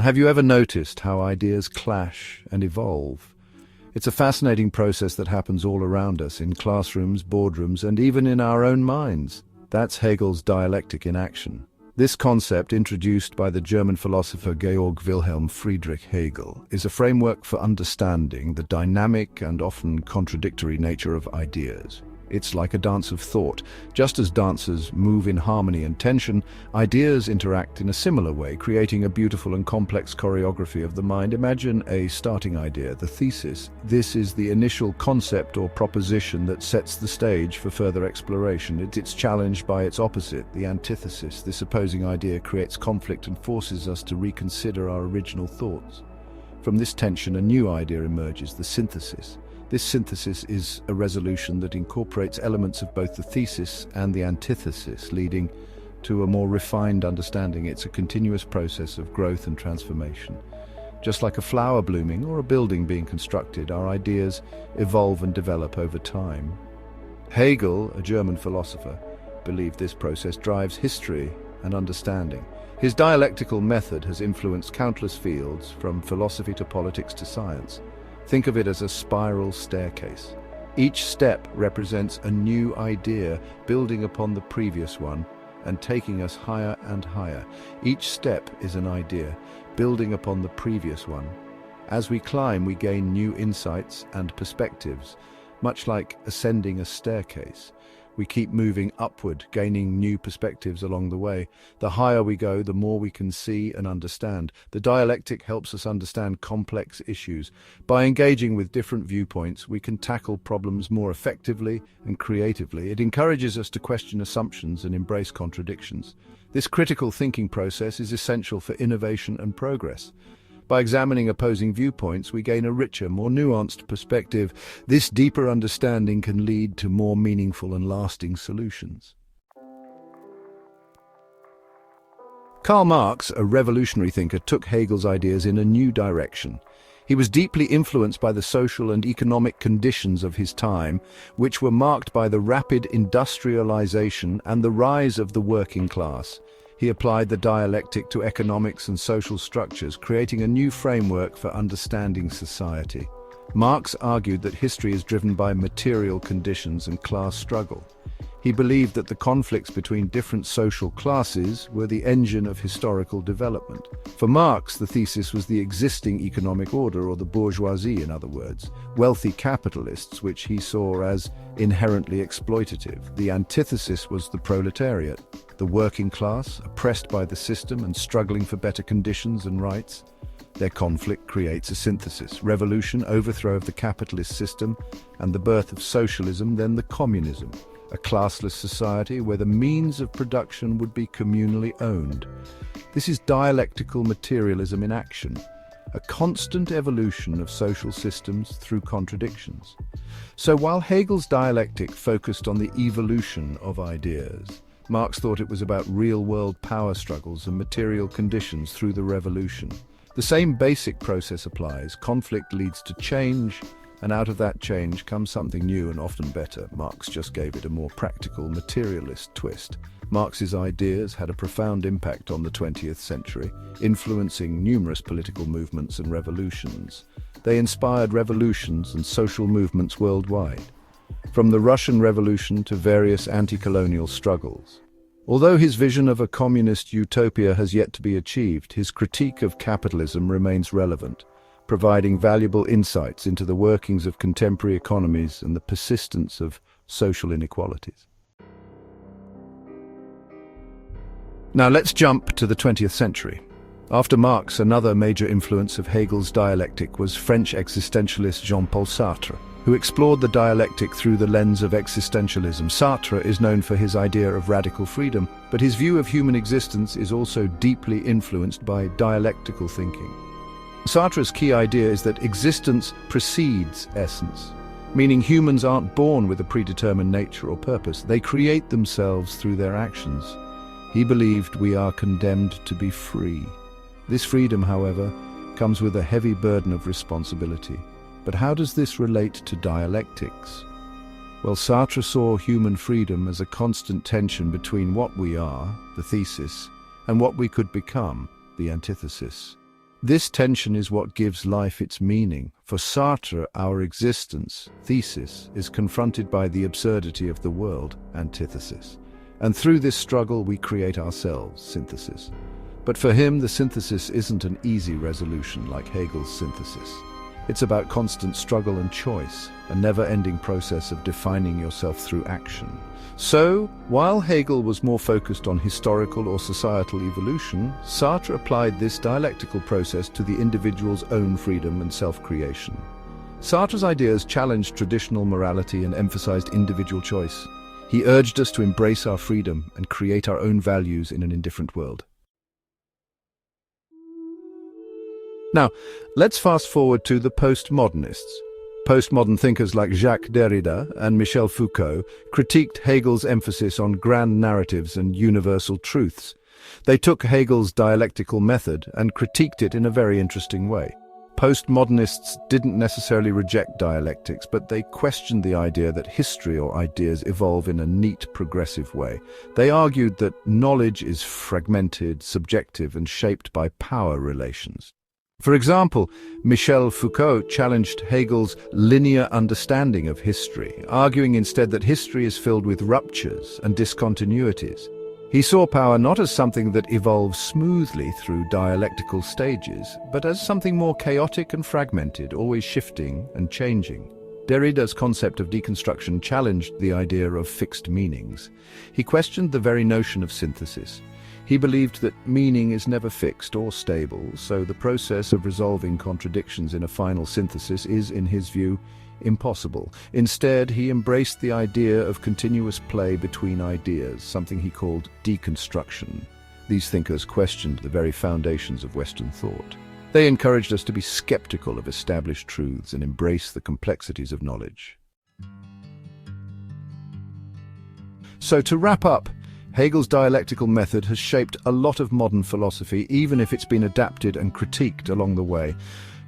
Have you ever noticed how ideas clash and evolve? It's a fascinating process that happens all around us, in classrooms, boardrooms, and even in our own minds. That's Hegel's dialectic in action. This concept, introduced by the German philosopher Georg Wilhelm Friedrich Hegel, is a framework for understanding the dynamic and often contradictory nature of ideas. It's like a dance of thought. Just as dancers move in harmony and tension, ideas interact in a similar way, creating a beautiful and complex choreography of the mind. Imagine a starting idea, the thesis. This is the initial concept or proposition that sets the stage for further exploration. It's challenged by its opposite, the antithesis. This opposing idea creates conflict and forces us to reconsider our original thoughts. From this tension, a new idea emerges, the synthesis. This synthesis is a resolution that incorporates elements of both the thesis and the antithesis, leading to a more refined understanding. It's a continuous process of growth and transformation. Just like a flower blooming or a building being constructed, our ideas evolve and develop over time. Hegel, a German philosopher, believed this process drives history and understanding. His dialectical method has influenced countless fields, from philosophy to politics to science. Think of it as a spiral staircase. Each step represents a new idea, building upon the previous one and taking us higher and higher. Each step is an idea, building upon the previous one. As we climb, we gain new insights and perspectives, much like ascending a staircase. We keep moving upward, gaining new perspectives along the way. The higher we go, the more we can see and understand. The dialectic helps us understand complex issues. By engaging with different viewpoints, we can tackle problems more effectively and creatively. It encourages us to question assumptions and embrace contradictions. This critical thinking process is essential for innovation and progress. By examining opposing viewpoints, we gain a richer, more nuanced perspective. This deeper understanding can lead to more meaningful and lasting solutions. Karl Marx, a revolutionary thinker, took Hegel's ideas in a new direction. He was deeply influenced by the social and economic conditions of his time, which were marked by the rapid industrialization and the rise of the working class. He applied the dialectic to economics and social structures, creating a new framework for understanding society. Marx argued that history is driven by material conditions and class struggle. He believed that the conflicts between different social classes were the engine of historical development. For Marx, the thesis was the existing economic order, or the bourgeoisie in other words, wealthy capitalists, which he saw as inherently exploitative. The antithesis was the proletariat, the working class, oppressed by the system and struggling for better conditions and rights. Their conflict creates a synthesis: revolution, overthrow of the capitalist system, and the birth of socialism, then the communism, a classless society where the means of production would be communally owned. This is dialectical materialism in action, a constant evolution of social systems through contradictions. So while Hegel's dialectic focused on the evolution of ideas, Marx thought it was about real-world power struggles and material conditions through the revolution. The same basic process applies. Conflict leads to change, and out of that change comes something new and often better. Marx just gave it a more practical, materialist twist. Marx's ideas had a profound impact on the 20th century, influencing numerous political movements and revolutions. They inspired revolutions and social movements worldwide, from the Russian Revolution to various anti-colonial struggles. Although his vision of a communist utopia has yet to be achieved, his critique of capitalism remains relevant, providing valuable insights into the workings of contemporary economies and the persistence of social inequalities. Now let's jump to the 20th century. After Marx, another major influence of Hegel's dialectic was French existentialist Jean-Paul Sartre, who explored the dialectic through the lens of existentialism. Sartre is known for his idea of radical freedom, but his view of human existence is also deeply influenced by dialectical thinking. Sartre's key idea is that existence precedes essence, meaning humans aren't born with a predetermined nature or purpose. They create themselves through their actions. He believed we are condemned to be free. This freedom, however, comes with a heavy burden of responsibility. But how does this relate to dialectics? Well, Sartre saw human freedom as a constant tension between what we are, the thesis, and what we could become, the antithesis. This tension is what gives life its meaning. For Sartre, our existence, thesis, is confronted by the absurdity of the world, antithesis. And through this struggle we create ourselves, synthesis. But for him, the synthesis isn't an easy resolution like Hegel's synthesis. It's about constant struggle and choice, a never-ending process of defining yourself through action. So, while Hegel was more focused on historical or societal evolution, Sartre applied this dialectical process to the individual's own freedom and self-creation. Sartre's ideas challenged traditional morality and emphasized individual choice. He urged us to embrace our freedom and create our own values in an indifferent world. Now, let's fast forward to the postmodernists. Postmodern thinkers like Jacques Derrida and Michel Foucault critiqued Hegel's emphasis on grand narratives and universal truths. They took Hegel's dialectical method and critiqued it in a very interesting way. Postmodernists didn't necessarily reject dialectics, but they questioned the idea that history or ideas evolve in a neat, progressive way. They argued that knowledge is fragmented, subjective, and shaped by power relations. For example, Michel Foucault challenged Hegel's linear understanding of history, arguing instead that history is filled with ruptures and discontinuities. He saw power not as something that evolves smoothly through dialectical stages, but as something more chaotic and fragmented, always shifting and changing. Derrida's concept of deconstruction challenged the idea of fixed meanings. He questioned the very notion of synthesis. He believed that meaning is never fixed or stable, so the process of resolving contradictions in a final synthesis is, in his view, impossible. Instead, he embraced the idea of continuous play between ideas, something he called deconstruction. These thinkers questioned the very foundations of Western thought. They encouraged us to be skeptical of established truths and embrace the complexities of knowledge. So to wrap up, Hegel's dialectical method has shaped a lot of modern philosophy, even if it's been adapted and critiqued along the way.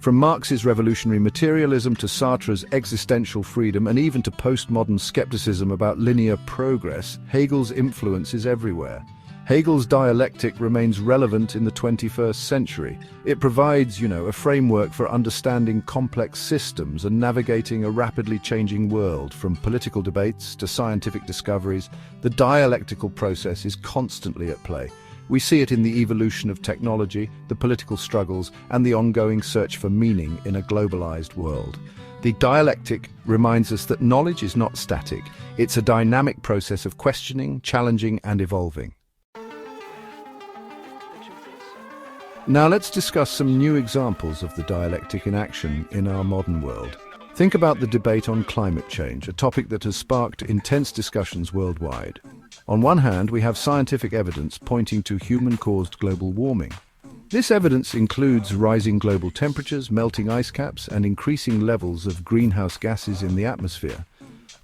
From Marx's revolutionary materialism to Sartre's existential freedom and even to postmodern skepticism about linear progress, Hegel's influence is everywhere. Hegel's dialectic remains relevant in the 21st century. It provides, a framework for understanding complex systems and navigating a rapidly changing world. From political debates to scientific discoveries, the dialectical process is constantly at play. We see it in the evolution of technology, the political struggles, and the ongoing search for meaning in a globalized world. The dialectic reminds us that knowledge is not static. It's a dynamic process of questioning, challenging, and evolving. Now let's discuss some new examples of the dialectic in action in our modern world. Think about the debate on climate change, a topic that has sparked intense discussions worldwide. On one hand, we have scientific evidence pointing to human-caused global warming. This evidence includes rising global temperatures, melting ice caps, and increasing levels of greenhouse gases in the atmosphere.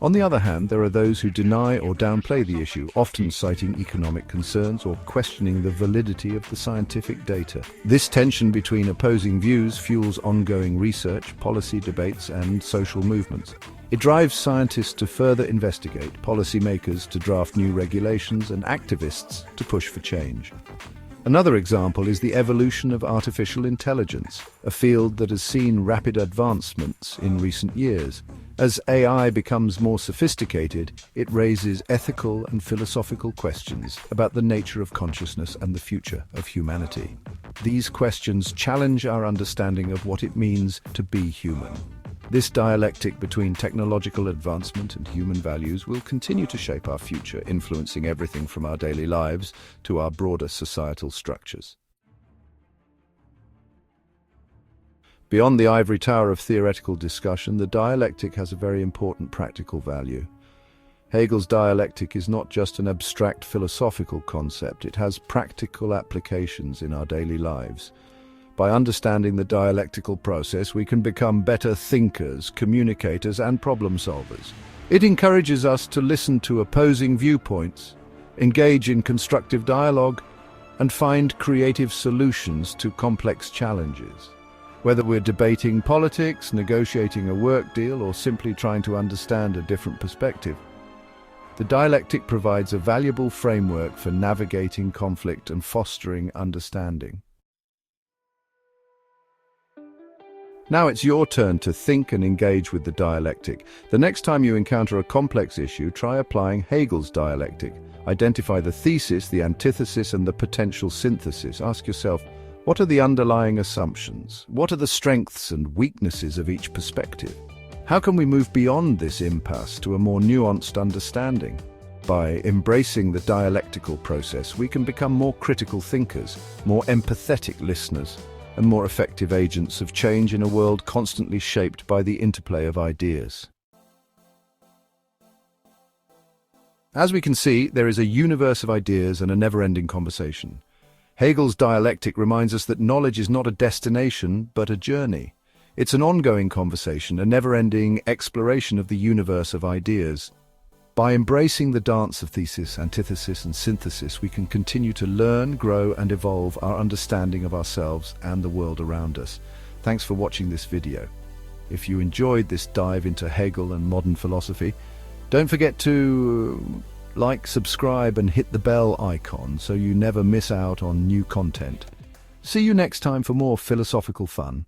On the other hand, there are those who deny or downplay the issue, often citing economic concerns or questioning the validity of the scientific data. This tension between opposing views fuels ongoing research, policy debates, and social movements. It drives scientists to further investigate, policymakers to draft new regulations, and activists to push for change. Another example is the evolution of artificial intelligence, a field that has seen rapid advancements in recent years. As AI becomes more sophisticated, it raises ethical and philosophical questions about the nature of consciousness and the future of humanity. These questions challenge our understanding of what it means to be human. This dialectic between technological advancement and human values will continue to shape our future, influencing everything from our daily lives to our broader societal structures. Beyond the ivory tower of theoretical discussion, the dialectic has a very important practical value. Hegel's dialectic is not just an abstract philosophical concept, it has practical applications in our daily lives. By understanding the dialectical process, we can become better thinkers, communicators, and problem solvers. It encourages us to listen to opposing viewpoints, engage in constructive dialogue, and find creative solutions to complex challenges. Whether we're debating politics, negotiating a work deal, or simply trying to understand a different perspective, the dialectic provides a valuable framework for navigating conflict and fostering understanding. Now it's your turn to think and engage with the dialectic. The next time you encounter a complex issue, try applying Hegel's dialectic. Identify the thesis, the antithesis, and the potential synthesis. Ask yourself, what are the underlying assumptions? What are the strengths and weaknesses of each perspective? How can we move beyond this impasse to a more nuanced understanding? By embracing the dialectical process, we can become more critical thinkers, more empathetic listeners, and more effective agents of change in a world constantly shaped by the interplay of ideas. As we can see, there is a universe of ideas and a never-ending conversation. Hegel's dialectic reminds us that knowledge is not a destination, but a journey. It's an ongoing conversation, a never-ending exploration of the universe of ideas. By embracing the dance of thesis, antithesis, and synthesis, we can continue to learn, grow, and evolve our understanding of ourselves and the world around us. Thanks for watching this video. If you enjoyed this dive into Hegel and modern philosophy, don't forget to like, subscribe, and hit the bell icon so you never miss out on new content. See you next time for more philosophical fun.